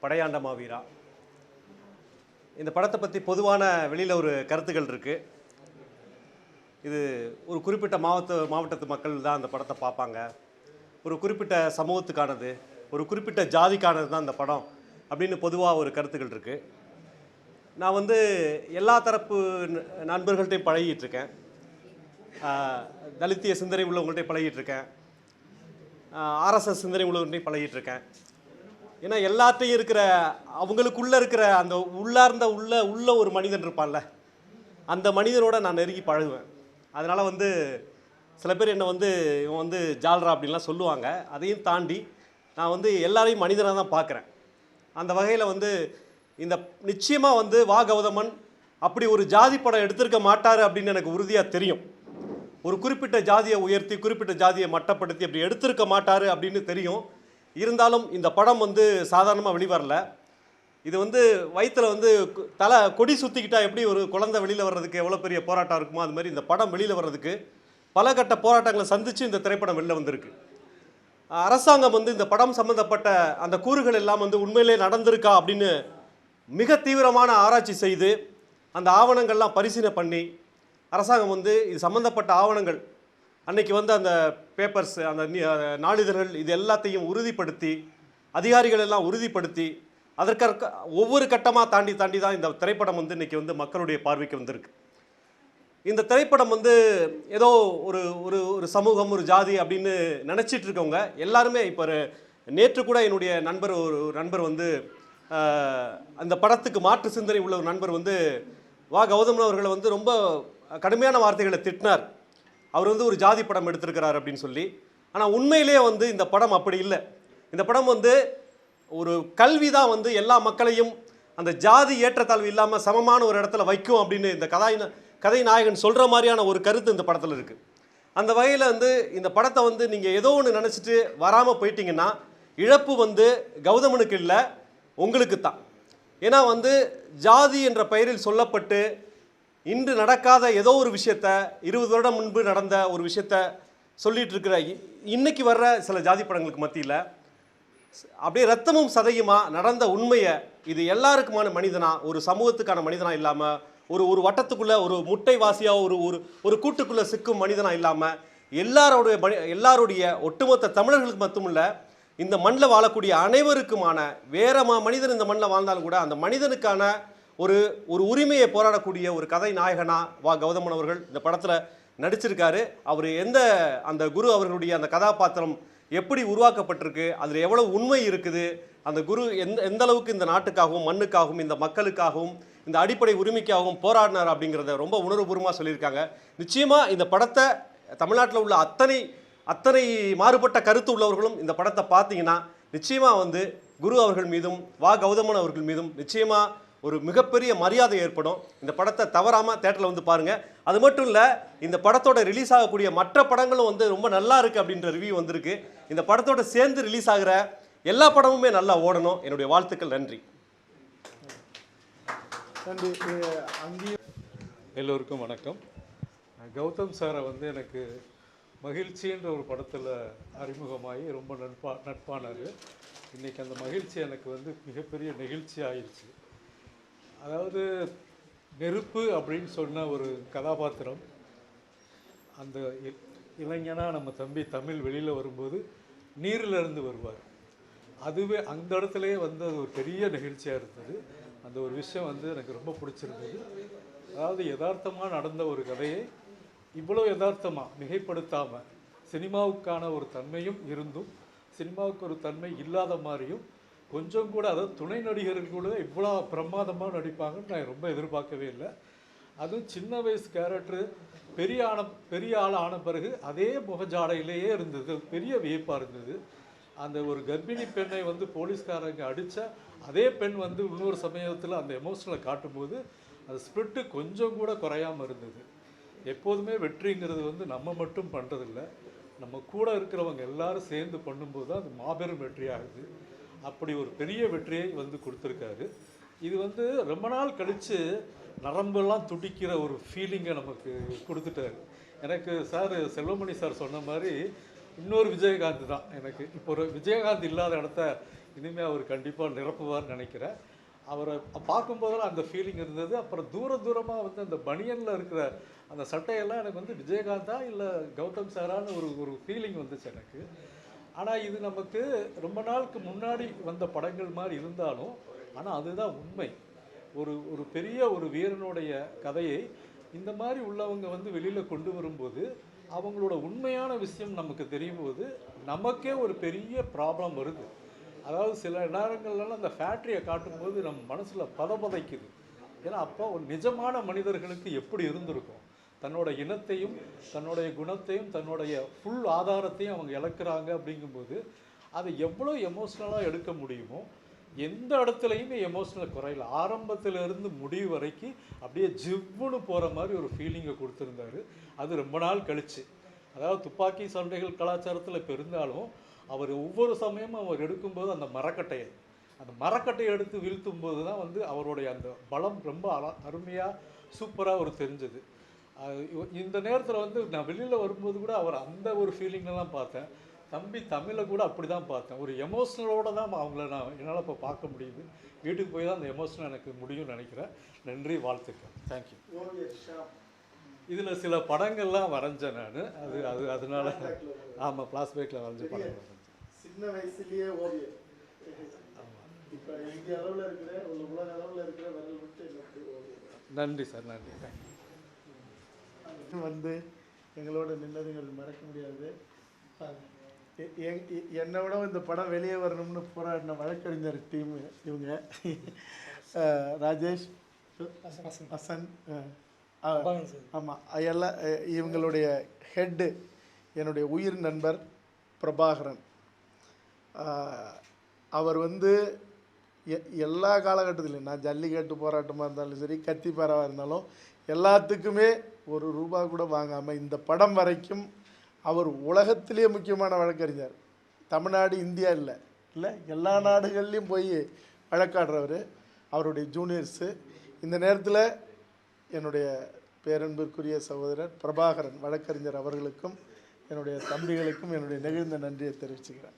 படையாண்ட மாவீரா இந்த படத்தை பற்றி பொதுவான வெளியில் ஒரு கருத்துக்கள் இருக்குது. இது ஒரு குறிப்பிட்ட மாவட்டத்து மக்கள் தான் அந்த படத்தை பார்ப்பாங்க, ஒரு குறிப்பிட்ட சமூகத்துக்கானது, ஒரு குறிப்பிட்ட ஜாதிக்கானது தான் இந்த படம் அப்படின்னு பொதுவாக ஒரு கருத்துக்கள் இருக்குது. நான் வந்து எல்லா தரப்பு நண்பர்கள்ட்டையும் பழகிட்டுருக்கேன். தலித்திய சிந்தனை உள்ளவங்கள்ட்டையும் பழகிட்டுருக்கேன். ஆர்எஸ்எஸ் சிந்தனை உள்ளவங்கள்ட்டையும் பழகிட்டுருக்கேன். ஏன்னா எல்லாத்தையும் இருக்கிற அவங்களுக்குள்ளே இருக்கிற அந்த உள்ளார்ந்த உள்ள ஒரு மனிதன் இருப்பான்ல, அந்த மனிதனோட நான் நெருங்கி பழகுவேன். அதனால் வந்து சில பேர் என்னை வந்து இவன் வந்து ஜால்ரா அப்படின்லாம் சொல்லுவாங்க. அதையும் தாண்டி நான் வந்து எல்லாரையும் மனிதனாக தான் பார்க்குறேன். அந்த வகையில் வந்து இந்த நிச்சயமாக வந்து வா கௌதமன் அப்படி ஒரு ஜாதி படம் எடுத்திருக்க மாட்டார் அப்படின்னு எனக்கு உறுதியாக தெரியும். ஒரு குறிப்பிட்ட ஜாதியை உயர்த்தி குறிப்பிட்ட ஜாதியை மட்டப்படுத்தி அப்படி எடுத்திருக்க மாட்டார் அப்படின்னு தெரியும். இருந்தாலும் இந்த படம் வந்து சாதாரணமாக வெளிவரல. இது வந்து வயிற்றில் வந்து தலை கொடி சுற்றிக்கிட்டா எப்படி ஒரு குழந்தை வெளியில் வர்றதுக்கு எவ்வளோ பெரிய போராட்டம் இருக்குமோ அது மாதிரி இந்த படம் வெளியில் வர்றதுக்கு பல கட்ட போராட்டங்களை சந்தித்து இந்த திரைப்படம் வெளில வந்திருக்கு. அரசாங்கம் வந்து இந்த படம் சம்மந்தப்பட்ட அந்த கூறுகள் எல்லாம் வந்து உண்மையிலே நடந்திருக்கா அப்படின்னு மிக தீவிரமான ஆராய்ச்சி செய்து அந்த ஆவணங்கள்லாம் பரிசீலனை பண்ணி அரசாங்கம் வந்து இது சம்மந்தப்பட்ட ஆவணங்கள் அன்னைக்கு வந்து அந்த பேப்பர்ஸ் அந்த நாளிதழ்கள் இது எல்லாத்தையும் உறுதிப்படுத்தி அதிகாரிகள் எல்லாம் உறுதிப்படுத்தி அதற்காக ஒவ்வொரு கட்டமாக தாண்டி தான் இந்த திரைப்படம் வந்து இன்றைக்கி வந்து மக்களுடைய பார்வைக்கு வந்திருக்கு. இந்த திரைப்படம் வந்து ஏதோ ஒரு ஒரு ஒரு சமூகம் ஒரு ஜாதி அப்படின்னு நினச்சிட்டு இருக்கவங்க எல்லாருமே இப்போ நேற்று கூட என்னுடைய ஒரு நண்பர் வந்து அந்த படத்துக்கு மாற்று சிந்தனை உள்ள ஒரு நண்பர் வந்து வா கௌதமன் அவர்களை வந்து ரொம்ப கடுமையான வார்த்தைகளை திட்டினார். அவர் வந்து ஒரு ஜாதி படம் எடுத்திருக்கிறார் அப்படின்னு சொல்லி. ஆனால் உண்மையிலேயே வந்து இந்த படம் அப்படி இல்லை. இந்த படம் வந்து ஒரு கல்வி தான் வந்து எல்லா மக்களையும் அந்த ஜாதி ஏற்றத்தாழ்வு இல்லாமல் சமமான ஒரு இடத்துல வைக்கும் அப்படின்னு இந்த கதை நாயகன் சொல்கிற மாதிரியான ஒரு கருத்து இந்த படத்தில் இருக்குது. அந்த வகையில் வந்து இந்த படத்தை வந்து நீங்கள் ஏதோ ஒன்று நினச்சிட்டு வராமல் போயிட்டீங்கன்னா இழப்பு வந்து கௌதமனுக்கு இல்லை, உங்களுக்கு தான். ஏன்னா வந்து ஜாதி என்ற பெயரில் சொல்லப்பட்டு இன்று நடக்காத ஏதோ ஒரு விஷயத்த 20 வருடம் முன்பு நடந்த ஒரு விஷயத்த சொல்லிட்டு இருக்கிற இன்னைக்கு வர்ற சில ஜாதி படங்களுக்கு மத்தியில் அப்படியே ரத்தமும் சதையுமா நடந்த உண்மையை இது எல்லாருக்குமான மனிதனா ஒரு சமூகத்துக்கான மனிதனா இல்லாமல் ஒரு வட்டத்துக்குள்ளே ஒரு முட்டைவாசியாக ஒரு கூட்டுக்குள்ளே சிக்கும் மனிதனா இல்லாமல் எல்லாருடைய ஒட்டுமொத்த தமிழர்களுக்கு மட்டுமில்ல இந்த மண்ணில் வாழக்கூடிய அனைவருக்குமான வேற மனிதன் இந்த மண்ணில் வாழ்ந்தாலும் கூட அந்த மனிதனுக்கான ஒரு உரிமையை போராடக்கூடிய ஒரு கதை நாயகனா வா கௌதமன் அவர்கள் இந்த படத்தில் நடிச்சிருக்காரு. அவர் அந்த குரு அவர்களுடைய அந்த கதாபாத்திரம் எப்படி உருவாக்கப்பட்டிருக்கு, அதில் எவ்வளவு உண்மை இருக்குது, அந்த குரு எந்த அளவுக்கு இந்த நாட்டுக்காகவும் மண்ணுக்காகவும் இந்த மக்களுக்காகவும் இந்த அடிப்படை உரிமைக்காகவும் போராடினார் அப்படிங்கிறத ரொம்ப உணர்வுபூர்வமாக சொல்லியிருக்காங்க. நிச்சயமாக இந்த படத்தை தமிழ்நாட்டில் உள்ள அத்தனை மாறுபட்ட கருத்து உள்ளவர்களும் இந்த படத்தை பார்த்தீங்கன்னா நிச்சயமாக வந்து குரு அவர்கள் மீதும் வா கௌதமன் அவர்கள் மீதும் நிச்சயமாக ஒரு மிகப்பெரிய மரியாதை ஏற்படும். இந்த படத்தை தவறாமல் தேட்டரில் வந்து பாருங்கள். அது மட்டும் இல்லை, இந்த படத்தோட ரிலீஸ் ஆகக்கூடிய மற்ற படங்களும் வந்து ரொம்ப நல்லா இருக்குது அப்படின்ற ரிவ்யூ வந்திருக்கு. இந்த படத்தோட சேர்ந்து ரிலீஸ் ஆகிற எல்லா படமுமே நல்லா ஓடணும். என்னுடைய வாழ்த்துக்கள். நன்றி. எல்லோருக்கும் வணக்கம். கௌதம் சாரை வந்து எனக்கு மகிழ்ச்சின்ற ஒரு படத்தில் அறிமுகமாகி ரொம்ப நட்பானார். இன்றைக்கி அந்த மகிழ்ச்சி எனக்கு வந்து மிகப்பெரிய நெகிழ்ச்சி ஆயிடுச்சு. அதாவது நெருப்பு அப்படின்னு சொன்ன ஒரு கதாபாத்திரம் அந்த இளைஞனாக நம்ம தம்பி தமிழ் வெளியில் வரும்போது நீரிலிருந்து வருவார். அதுவே அந்த இடத்துலையே வந்து அது ஒரு பெரிய நிகழ்ச்சியாக இருந்தது. அந்த ஒரு விஷயம் வந்து எனக்கு ரொம்ப பிடிச்சிருந்தது. அதாவது யதார்த்தமாக நடந்த ஒரு கதையை இவ்வளோ யதார்த்தமாக மிகைப்படுத்தாமல் சினிமாவுக்கான ஒரு தன்மையும் இருந்தும் சினிமாவுக்கு ஒரு தன்மை இல்லாத மாதிரியும் கொஞ்சம் கூட, அதாவது துணை நடிகர்கள் கூட இவ்வளோ பிரமாதமாக நடிப்பாங்கன்னு நான் ரொம்ப எதிர்பார்க்கவே இல்லை. அதுவும் சின்ன வயசு கேரக்டரு பெரிய ஆள் ஆன பிறகு அதே முகஜாடையிலேயே இருந்தது. பெரிய வியப்பாக இருந்தது. அந்த ஒரு கர்ப்பிணி பெண்ணை வந்து போலீஸ்காரங்க அடித்த அதே பெண் வந்து இன்னொரு சமயத்தில் அந்த எமோஷனலை காட்டும்போது அந்த ஸ்பிரிட்டு கொஞ்சம் கூட குறையாமல் இருந்தது. எப்போதுமே வெற்றிங்கிறது வந்து நம்ம மட்டும் பண்ணுறதில்ல, நம்ம கூட இருக்கிறவங்க எல்லாரும் சேர்ந்து பண்ணும்போது தான் அது மாபெரும் வெற்றி ஆகுது. அப்படி ஒரு பெரிய வெற்றியை வந்து கொடுத்துருக்காரு. இது வந்து ரொம்ப நாள் கழித்து நரம்பெல்லாம் துடிக்கிற ஒரு ஃபீலிங்கை நமக்கு கொடுத்துட்டாரு. எனக்கு செல்வமணி சார் சொன்ன மாதிரி இன்னொரு விஜயகாந்த் தான் எனக்கு. இப்போ ஒரு விஜயகாந்த் இல்லாத இடத்த இனிமேல் அவர் கண்டிப்பாக நிரப்புவார்னு நினைக்கிறேன். அவரை பார்க்கும்போதெல்லாம் அந்த ஃபீலிங் இருந்தது. அப்புறம் தூரமாக வந்து அந்த பனியனில் இருக்கிற அந்த சட்டையெல்லாம் எனக்கு வந்து விஜயகாந்தா இல்லை கௌதம் சாரான்னு ஒரு ஃபீலிங் வந்துச்சு எனக்கு. ஆனால் இது நமக்கு ரொம்ப நாளுக்கு முன்னாடி வந்த படங்கள் மாதிரி இருந்தாலும், ஆனால் அதுதான் உண்மை. ஒரு ஒரு பெரிய ஒரு வீரனுடைய கதையை இந்த மாதிரி உள்ளவங்க வந்து வெளியில் கொண்டு வரும்போது, அவங்களோட உண்மையான விஷயம் நமக்கு தெரியும் போது நமக்கே ஒரு பெரிய ப்ராப்ளம் வருது. அதாவது சில நேரங்கள்லாம் அந்த ஃபேக்ட்ரியை காட்டும்போது நம்ம மனசில் பதபதைக்குது. ஏன்னா அப்போ ஒரு நிஜமான மனிதர்களுக்கு எப்படி இருந்திருக்கும், தன்னோட இனத்தையும் தன்னுடைய குணத்தையும் தன்னுடைய ஃபுல் ஆதாரத்தையும் அவங்க இழக்கிறாங்க. அப்படிங்கும்போது அதை எவ்வளோ எமோஷ்னலாக எடுக்க முடியுமோ, எந்த இடத்துலையுமே எமோஷ்னல் குறையில, ஆரம்பத்திலிருந்து முடிவு வரைக்கும் அப்படியே ஜிவ்வுன்னு போகிற மாதிரி ஒரு ஃபீலிங்கை கொடுத்துருந்தாரு. அது ரொம்ப நாள் கழிச்சு, அதாவது துப்பாக்கி சண்டைகள் கலாச்சாரத்தில் இப்போ இருந்தாலும் அவர் ஒவ்வொரு சமயமும் அவர் எடுக்கும்போது அந்த மரக்கட்டையை எடுத்து வீழ்த்தும் போது தான் வந்து அவருடைய அந்த பலம் ரொம்ப அருமையாக சூப்பராக ஒரு தெரிஞ்சது. இந்த நேரத்தில் வந்து நான் வெளியில் வரும்போது கூட அவர் அந்த ஒரு ஃபீலிங்லாம் பார்த்தேன். தம்பி தமிழை கூட அப்படி தான் பார்த்தேன். ஒரு எமோஷ்னலோடு தான் அவங்கள என்னால் இப்போ பார்க்க முடியுது. வீட்டுக்கு போய் தான் அந்த எமோஷனல் எனக்கு முடியும்னு நினைக்கிறேன். நன்றி, வாழ்த்துக்கள். தேங்க்யூ. இதில் சில படங்கள்லாம் வரைஞ்சேன் நான். அதனால ஆமாம், ஃப்ளாஷ்பேக்கில் வரைஞ்ச படம் வரைஞ்சேன். சின்ன வயசுலேயே ஓவியம். இப்போ இந்திய அளவில் இருக்கிற உலக அளவில் இருக்கிற விரல் விட்டு ஓவியம். நன்றி சார், நன்றி, தேங்க்யூ. வந்து எங்களோட நின்னதுங்கிறது மறக்க முடியாது. என்னை விட இந்த படம் வெளியே வரணும்னு போராடின வழக்கறிஞர் டீம் இவங்க. ராஜேஷ், ஹசன், ஆமாம், எல்லாம் இவங்களுடைய ஹெட்டு என்னுடைய உயிர் நண்பர் பிரபாகரன். அவர் வந்து எல்லா காலகட்டத்திலையும், நான் ஜல்லிக்கட்டு போராட்டமாக இருந்தாலும் சரி, கத்திப்பாராவாக இருந்தாலும் எல்லாத்துக்குமே ஒரு ரூபா கூட வாங்காமல் இந்த படம் வரைக்கும் அவர் உலகத்திலேயே முக்கியமான வழக்கறிஞர். தமிழ்நாடு, இந்தியா இல்லை எல்லா நாடுகள்லேயும் போய் வழக்காடுறவர். அவருடைய ஜூனியர்ஸு. இந்த நேரத்தில் என்னுடைய பேரன்பிற்குரிய சகோதரர் பிரபாகரன் வழக்கறிஞர் அவர்களுக்கும் என்னுடைய தம்பிகளுக்கும் என்னுடைய நெகிழ்ந்த நன்றியை தெரிவிச்சுக்கிறேன்.